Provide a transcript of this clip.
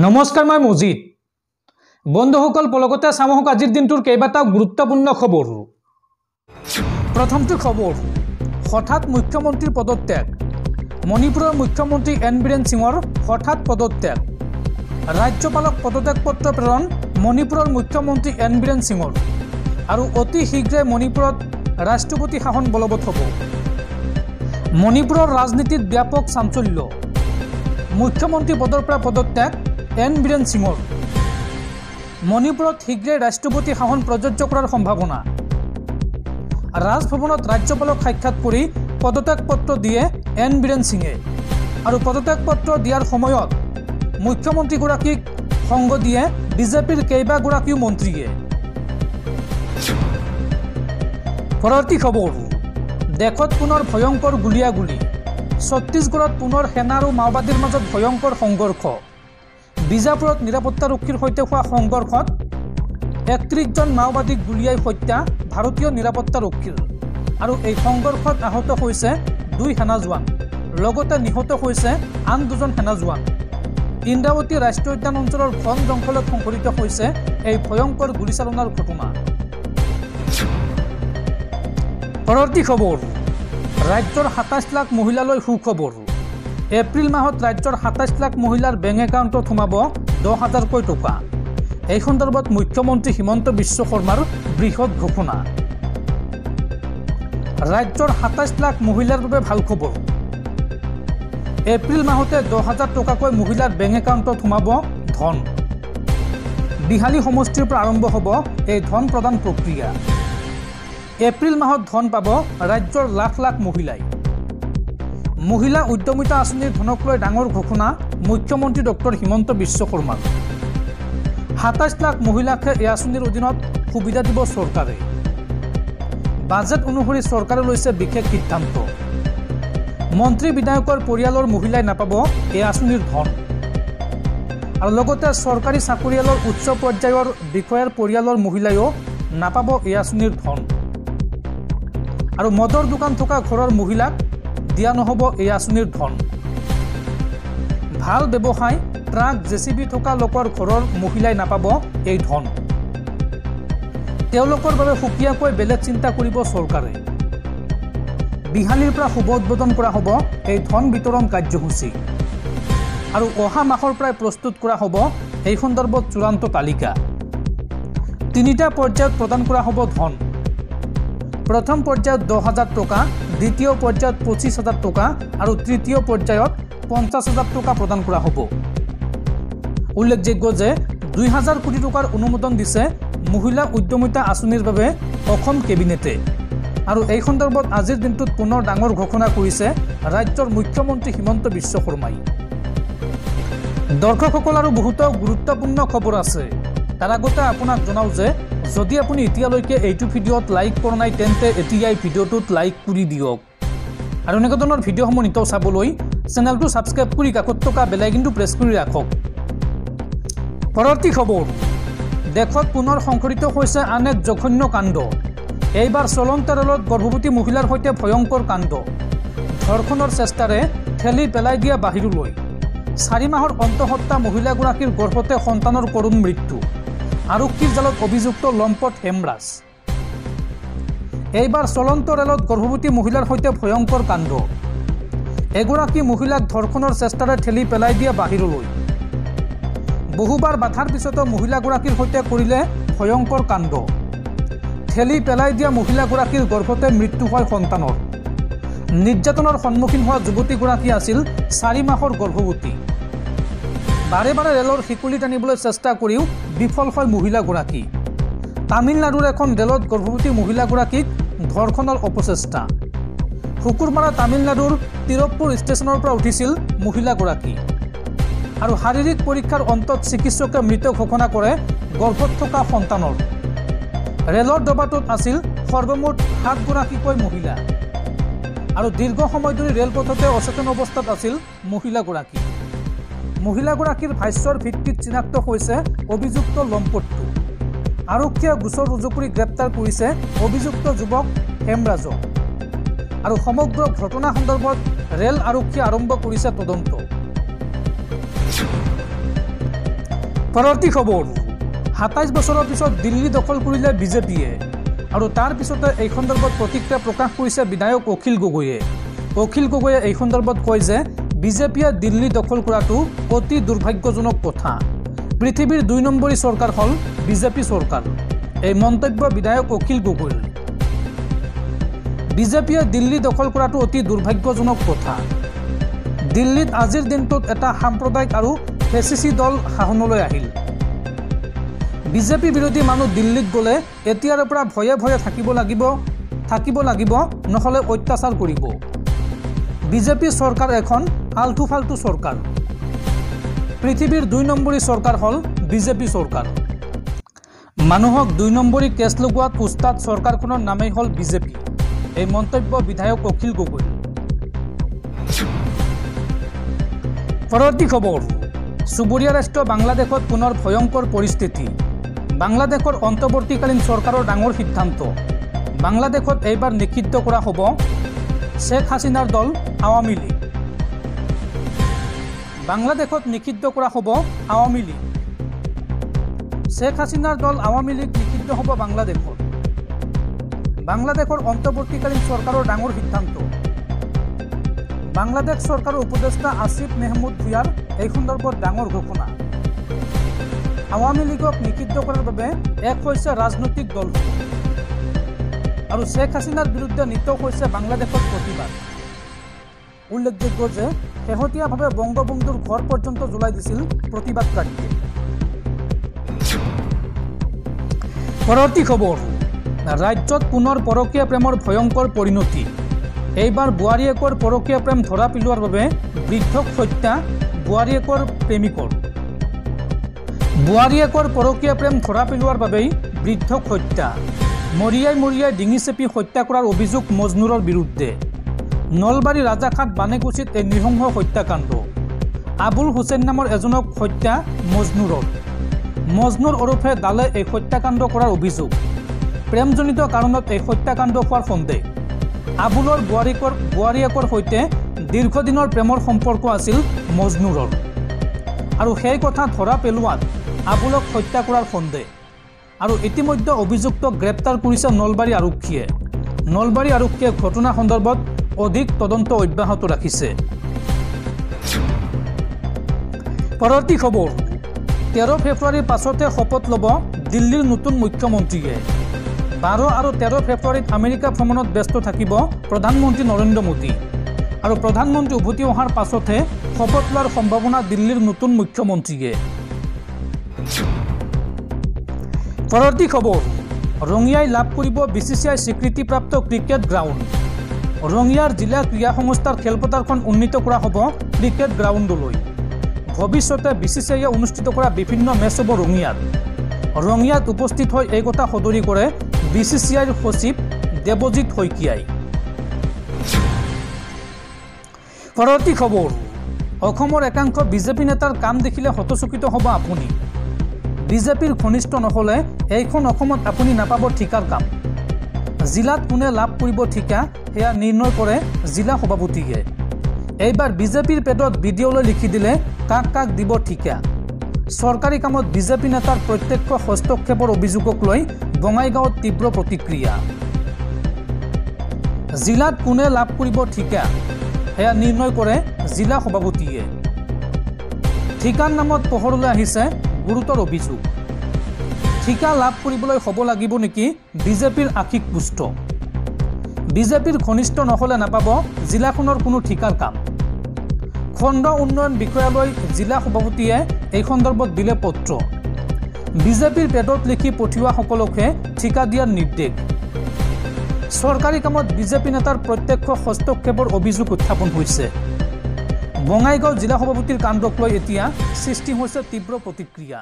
নমস্কাৰ, মই মজিদ। বন্ধুসকল, পলকতে চামহক আজিৰ দিনটোৰ কেইবাটাও গুৰুত্বপূৰ্ণ খবৰ। প্ৰথমটো খবৰ, হঠাৎ মুখ্যমন্ত্ৰীৰ পদত্যাগ। মণিপুৰৰ মুখ্যমন্ত্ৰী এন বীৰেন সিঙৰ হঠাৎ পদত্যাগ। ৰাজ্যপালক পদত্যাগ পত্ৰ প্ৰেৰণ মণিপুৰৰ মুখ্যমন্ত্ৰী এন বীৰেন সিঙৰ। আৰু অতি শীঘ্ৰে মণিপুৰত ৰাষ্ট্ৰপতি শাসন বলবৎ হ'ব। মণিপুৰৰ ৰাজনীতিত ব্যাপক চাঞ্চল্য। মুখ্যমন্ত্ৰী পদৰ পৰা পদত্যাগ এন বীৰেন সিঙৰ। মণিপুৰত শীঘ্ৰেই ৰাষ্ট্ৰপতি শাসন প্ৰযোজ্য কৰাৰ সম্ভাৱনা। ৰাজভৱনত ৰাজ্যপালক সাক্ষাৎ কৰি পদত্যাগ পত্ৰ দিয়ে এন বীৰেন সিঙে। আৰু পদত্যাগ পত্ৰ দিয়াৰ সময়ত মুখ্যমন্ত্ৰীগৰাকীক সংগ দিয়ে বিজেপিৰ কেইবাগৰাকীও মন্ত্ৰীয়ে। পৰৱৰ্তী খবৰ, দেশত পুনৰ ভয়ংকৰ গুলীয়াগুলী। ছত্তীশগড়ত পুনৰ সেনা আৰু মাওবাদীৰ মাজত ভয়ংকৰ সংঘৰ্ষ। বিজাপুৰত নিৰাপত্তাৰক্ষীৰ সৈতে হোৱা সংঘৰ্ষত ৩১জন মাওবাদীক গুলীয়াই হত্যা ভাৰতীয় নিৰাপত্তাৰক্ষীৰ। আৰু এই সংঘৰ্ষত আহত হৈছে 2 সেনা জোৱান, লগতে নিহত হৈছে আন 2জন সেনা জোৱান। ইন্দ্ৰাৱতী ৰাষ্ট্ৰীয় উদ্যান অঞ্চলৰ ঘন জংঘলত সংঘটিত হৈছে এই ভয়ংকৰ গুলীচালনাৰ ঘটনা। পৰৱৰ্তী খবৰ, ৰাজ্যৰ ২৭ লাখ মহিলালৈ সুখবৰ। এপ্ৰিল মাহত ৰাজ্যৰ ২৭ লাখ মহিলাৰ বেংক একাউণ্টত সোমাব ১০,০০০কৈ টকা। এই সন্দৰ্ভত মুখ্যমন্ত্ৰী হিমন্ত বিশ্ব শৰ্মাৰ বৃহৎ ঘোষণা। ৰাজ্যৰ ২৭ লাখ মহিলাৰ বাবে ভাল খবৰ। এপ্ৰিল মাহতে ১০,০০০ টকাকৈ মহিলাৰ বেংক একাউণ্টত সোমাব ধন। বিহালী সমষ্টিৰ পৰা আৰম্ভ হ'ব এই ধন প্ৰদান প্ৰক্ৰিয়া। এপ্ৰিল মাহত ধন পাব ৰাজ্যৰ লাখ লাখ মহিলাই। মহিলা উদ্যমিতা আঁচনিৰ ধনক লৈ ডাঙৰ ঘোষণা মুখ্যমন্ত্ৰী ডক্টৰ হিমন্ত বিশ্ব শৰ্মাৰ। ২৭ লাখ মহিলাকহে এই আঁচনিৰ অধীনত সুবিধা দিব চৰকাৰে। বাজেট অনুসৰি চৰকাৰে লৈছে বিশেষ সিদ্ধান্ত। মন্ত্ৰী বিধায়কৰ পৰিয়ালৰ মহিলাই নাপাব এই আঁচনিৰ ধন। আৰু লগতে চৰকাৰী চাকৰিয়ালৰ উচ্চ পৰ্যায়ৰ বিষয়াৰ পৰিয়ালৰ মহিলাইও নাপাব এই আঁচনিৰ ধন। আৰু মদৰ দোকান থকা ঘৰৰ মহিলাক দিয়া নহ'ব এই আঁচনিৰ ধন। ভাল ব্যৱসায়, ট্ৰাক, জেচিবি থকা লোকৰ ঘৰৰ মহিলাই নাপাব এই ধন। তেওঁলোকৰ বাবে সুকীয়াকৈ বেলেগ চিন্তা কৰিব চৰকাৰে। বিহালীৰ পৰা শুভ উদ্বোধন কৰা হ'ব এই ধন বিতৰণ কাৰ্যসূচী। আৰু অহা মাহৰ পৰাই প্ৰস্তুত কৰা হ'ব এই সন্দৰ্ভত চূড়ান্ত তালিকা। 3টা পৰ্যায়ত প্ৰদান কৰা হ'ব ধন। প্ৰথম পৰ্যায়ত ১০,০০০ টকা, দ্বিতীয় পৰ্যায়ত ২৫,০০০ টকা আৰু তৃতীয় পৰ্যায়ত ৫০,০০০ টকা প্ৰদান কৰা হ'ব। উল্লেখযোগ্য যে ২,০০০ কোটি টকাৰ অনুমোদন দিছে মহিলা উদ্যমিতা আঁচনিৰ বাবে অসম কেবিনেটে। আৰু এই সন্দৰ্ভত আজিৰ দিনটোত পুনৰ ডাঙৰ ঘোষণা কৰিছে ৰাজ্যৰ মুখ্যমন্ত্ৰী হিমন্ত বিশ্ব শৰ্মাই। দৰ্শকসকল, আৰু বহুতো গুৰুত্বপূৰ্ণ খবৰ আছে। তাৰ আগতে আপোনাক জনাওঁ যে যদি আপুনি এতিয়ালৈকে এইটো ভিডিঅ'ত লাইক কৰা নাই তেন্তে এতিয়াই ভিডিঅ'টোত লাইক কৰি দিয়ক। আৰু এনেকুৱা ধৰণৰ ভিডিঅ'সমূহ নিতৌ চাবলৈ চেনেলটো ছাবস্ক্ৰাইব কৰি কাষত থকা বেল আইকনটো প্ৰেছ কৰি ৰাখক। পৰৱৰ্তী খবৰ, দেশত পুনৰ সংঘটিত হৈছে আন এক জঘন্য কাণ্ড। এইবাৰ চলন্ত ৰেলত গৰ্ভৱতী মহিলাৰ সৈতে ভয়ংকৰ কাণ্ড। ধৰ্ষণৰ চেষ্টাৰে ঠেলি পেলাই দিয়া বাহিৰলৈ। 4 মাহৰ অন্তঃসত্ত্বা মহিলাগৰাকীৰ গৰ্ভতে সন্তানৰ কৰুণ মৃত্যু। আৰক্ষীৰ জালত অভিযুক্ত লম্পট হেমৰাজ। এইবাৰ চলন্ত ৰেলত গৰ্ভৱতী মহিলাৰ সৈতে ভয়ংকৰ কাণ্ড। এগৰাকী মহিলাক ধৰ্ষণৰ চেষ্টাৰে ঠেলি পেলাই দিয়া বাহিৰলৈ। বহুবাৰ বাধাৰ পিছতো মহিলাগৰাকীৰ সৈতে কৰিলে ভয়ংকৰ কাণ্ড। ঠেলি পেলাই দিয়া মহিলাগৰাকীৰ গৰ্ভতে মৃত্যু হয় সন্তানৰ। নিৰ্যাতনৰ সন্মুখীন হোৱা যুৱতীগৰাকী আছিল 4 মাহৰ গৰ্ভৱতী। বাৰে বাৰে ৰেলৰ শিকলি টানিবলৈ চেষ্টা কৰিও বিফল হয় মহিলাগৰাকী। তামিলনাডুৰ এখন ৰেলত গৰ্ভৱতী মহিলাগৰাকীক ধৰ্ষণৰ অপচেষ্টা। শুকুৰবাৰে তামিলনাডুৰ তিৰুপ্পুৰ ষ্টেচনৰ পৰা উঠিছিল মহিলাগৰাকী। আৰু শাৰীৰিক পৰীক্ষাৰ অন্তত চিকিৎসকে মৃত ঘোষণা কৰে গৰ্ভত থকা সন্তানৰ। ৰেলৰ ডবাটোত আছিল সৰ্বমুঠ 7গৰাকীকৈ মহিলা। আৰু দীৰ্ঘ সময় ধৰি ৰেলপথতে অচেতন অৱস্থাত আছিল মহিলাগৰাকী। মহিলাগৰাকীৰ ভাষ্যৰ ভিত্তিত চিনাক্ত হৈছে অভিযুক্ত লম্পটটো। আৰক্ষীয়ে গোচৰ ৰুজু কৰি গ্ৰেপ্তাৰ কৰিছে অভিযুক্ত যুৱক হেমৰাজক। আৰু সমগ্ৰ ঘটনা সন্দৰ্ভত ৰেল আৰক্ষীয়ে আৰম্ভ কৰিছে তদন্ত। পৰৱৰ্তী খবৰ ২৭ বছৰৰ পিছত দিল্লী দখল কৰিলে বিজেপিয়ে আৰু তাৰ পিছতে এই সন্দৰ্ভত প্ৰতিক্ৰিয়া প্ৰকাশ কৰিছে বিধায়ক অখিল গগৈয়ে। অখিল গগৈয়ে এই সন্দৰ্ভত কয় যে বিজেপিয়ে দিল্লী দখল কৰাটো অতি দুৰ্ভাগ্যজনক কথা। পৃথিৱীৰ ২ নম্বৰী চৰকাৰ হ'ল বিজেপি চৰকাৰ। এই মন্তব্য বিধায়ক অখিল গগৈৰ। বিজেপিয়ে দিল্লী দখল কৰাটো অতি দুৰ্ভাগ্যজনক কথা। দিল্লীত আজিৰ দিনটোত এটা সাম্প্ৰদায়িক আৰু ফেচিচি দল শাসনলৈ আহিল। বিজেপি বিৰোধী মানুহ দিল্লীত গ'লে এতিয়াৰ পৰা ভয়ে ভয়ে থাকিব লাগিব নহ'লে অত্যাচাৰ কৰিব। বিজেপি চৰকাৰ এখন আলটু ফাল্টু চৰকাৰ। পৃথিৱীৰ ২ নম্বৰী চৰকাৰ হ'ল বিজেপি চৰকাৰ। মানুহক ২ নম্বৰী কেছ লগোৱাত উস্তাদ চৰকাৰখনৰ নামেই হ'ল বিজেপি। এই মন্তব্য বিধায়ক অখিল গগৈ। পৰৱৰ্তী খবৰ চুবুৰীয়া ৰাষ্ট্ৰ বাংলাদেশত পুনৰ ভয়ংকৰ পৰিস্থিতি। বাংলাদেশৰ অন্তৱৰ্তীকালীন চৰকাৰৰ ডাঙৰ সিদ্ধান্ত। বাংলাদেশত এইবাৰ নিষিদ্ধ কৰা হ'ব শ্বেখ হাছিনাৰ দল আৱামী লীগ। বাংলাদেশত নিষিদ্ধ কৰা হ'ব আৱামী লীগ। শ্বেখ হাছিনাৰ দল আৱামী লীগ নিষিদ্ধ হ'ব বাংলাদেশত। বাংলাদেশৰ অন্তৱৰ্তীকালীন চৰকাৰৰ ডাঙৰ সিদ্ধান্ত। বাংলাদেশ চৰকাৰৰ উপদেষ্টা আসিফ মেহমুদ ভূঞাৰ এই সন্দৰ্ভত ডাঙৰ ঘোষণা। আৱামী লীগক নিষিদ্ধ কৰাৰ বাবে এক হৈছে ৰাজনৈতিক দল আৰু শ্বেখ হাছিনাৰ বিৰুদ্ধে নীত হৈছে বাংলাদেশত প্ৰতিবাদ। উল্লেখযোগ্য যে শেহতীয়াভাৱে বংগবন্ধুৰ ঘৰ পৰ্যন্ত জ্বলাই দিছিল প্ৰতিবাদকাৰীয়ে। পৰৱৰ্তী খবৰ ৰাজ্যত পুনৰ পৰকীয়া প্ৰেমৰ ভয়ংকৰ পৰিণতি। এইবাৰ বোৱাৰীয়েকৰ পৰকীয়া প্ৰেম ধৰা পেলোৱাৰ বাবে বৃদ্ধক হত্যা বোৱাৰীয়েকৰ প্ৰেমিকৰ। বোৱাৰীয়েকৰ পৰকীয়া প্ৰেম ধৰা পেলোৱাৰ বাবেই বৃদ্ধক হত্যা। মৰিয়াই ডিঙি চেপি হত্যা কৰাৰ অভিযোগ মজনুৰৰ বিৰুদ্ধে। নলবাৰী ৰাজাঘাট বানেকুচিত এই নৃশংস হত্যাকাণ্ড। আবুল হুছেইন নামৰ এজনক হত্যা মজনুৰ ওৰফে দালে এই হত্যাকাণ্ড কৰাৰ অভিযোগ। প্ৰেমজনিত কাৰণত এই হত্যাকাণ্ড হোৱাৰ সন্দেহ। আবুলৰ বোৱাৰীয়েকৰ সৈতে দীৰ্ঘদিনৰ প্ৰেমৰ সম্পৰ্ক আছিল মজনুৰৰ আৰু সেই কথা ধৰা পেলোৱাত আবুলক হত্যা কৰাৰ সন্দেহ। আৰু ইতিমধ্যে অভিযুক্তক গ্ৰেপ্তাৰ কৰিছে নলবাৰী আৰক্ষীয়ে। নলবাৰী আৰক্ষীয়ে ঘটনা সন্দৰ্ভত অধিক তদন্ত অব্যাহত ৰাখিছে। পৰৱৰ্তী খবৰ 13 ফেব্ৰুৱাৰীৰ পাছতে শপত ল'ব দিল্লীৰ নতুন মুখ্যমন্ত্ৰীয়ে। 12 আৰু 13 ফেব্ৰুৱাৰীত আমেৰিকা ভ্ৰমণত ব্যস্ত থাকিব প্ৰধানমন্ত্ৰী নৰেন্দ্ৰ মোদী আৰু প্ৰধানমন্ত্ৰী উভতি অহাৰ পাছতহে শপত লোৱাৰ সম্ভাৱনা দিল্লীৰ নতুন মুখ্যমন্ত্ৰীয়ে। পৰৱৰ্তী খবৰ ৰঙিয়াই লাভ কৰিব BCCI স্বীকৃতিপ্ৰাপ্ত ক্ৰিকেট গ্ৰাউণ্ড। ৰঙিয়াৰ জিলা ক্ৰীড়া সংস্থাৰ খেলপথাৰখন উন্নীত কৰা হ'ব ক্ৰিকেট গ্ৰাউণ্ডলৈ। ভৱিষ্যতে BCCIয়ে অনুষ্ঠিত কৰা বিভিন্ন মেচ হ'ব ৰঙিয়াত উপস্থিত হৈ এই কথা সদৰি কৰে BCCIৰ সচিব দেৱজিৎ শইকীয়াই। পৰৱৰ্তী খবৰ অসমৰ একাংশ বিজেপি নেতাৰ কাম দেখিলে হতচকিত হ'ব আপুনি। বিজেপিৰ ঘনিষ্ঠ নহ'লে এইখন অসমত আপুনি নাপাব ঠিকাৰ কাম। জিলাত কোনে লাভ কৰিব ঠিকা সেয়া নিৰ্ণয় কৰে জিলা সভাপতিয়ে। এইবাৰ বিজেপিৰ পেটত BDOলৈ লিখি দিলে কাক দিব ঠিকা। চৰকাৰী কামত বিজেপি নেতাৰ প্ৰত্যক্ষ হস্তক্ষেপৰ অভিযোগক লৈ বঙাইগাঁৱত তীব্ৰ প্ৰতিক্ৰিয়া। জিলাত কোনে লাভ কৰিব ঠিকা সেয়া নিৰ্ণয় কৰে জিলা সভাপতিয়ে। ঠিকাৰ নামত পোহৰলৈ আহিছে গুৰুতৰ অভিযোগ। ঠিকা লাভ কৰিবলৈ হ'ব লাগিব নেকি বিজেপিৰ আশিক পুষ্ট। বিজেপিৰ ঘনিষ্ঠ নহ'লে নাপাব জিলাখনৰ কোনো ঠিকাৰ কাম। খণ্ড উন্নয়ন বিষয়ালৈ জিলা সভাপতিয়ে এই সন্দৰ্ভত দিলে পত্ৰ। বিজেপিৰ পেটত লিখি পঠিওৱাসকলকহে ঠিকা দিয়াৰ নিৰ্দেশ। চৰকাৰী কামত বিজেপি নেতাৰ প্ৰত্যক্ষ হস্তক্ষেপৰ অভিযোগ উত্থাপন হৈছে। বঙাইগাঁও জিলা সভাপতিৰ কাণ্ডক লৈ এতিয়া সৃষ্টি হৈছে তীব্ৰ প্ৰতিক্ৰিয়া।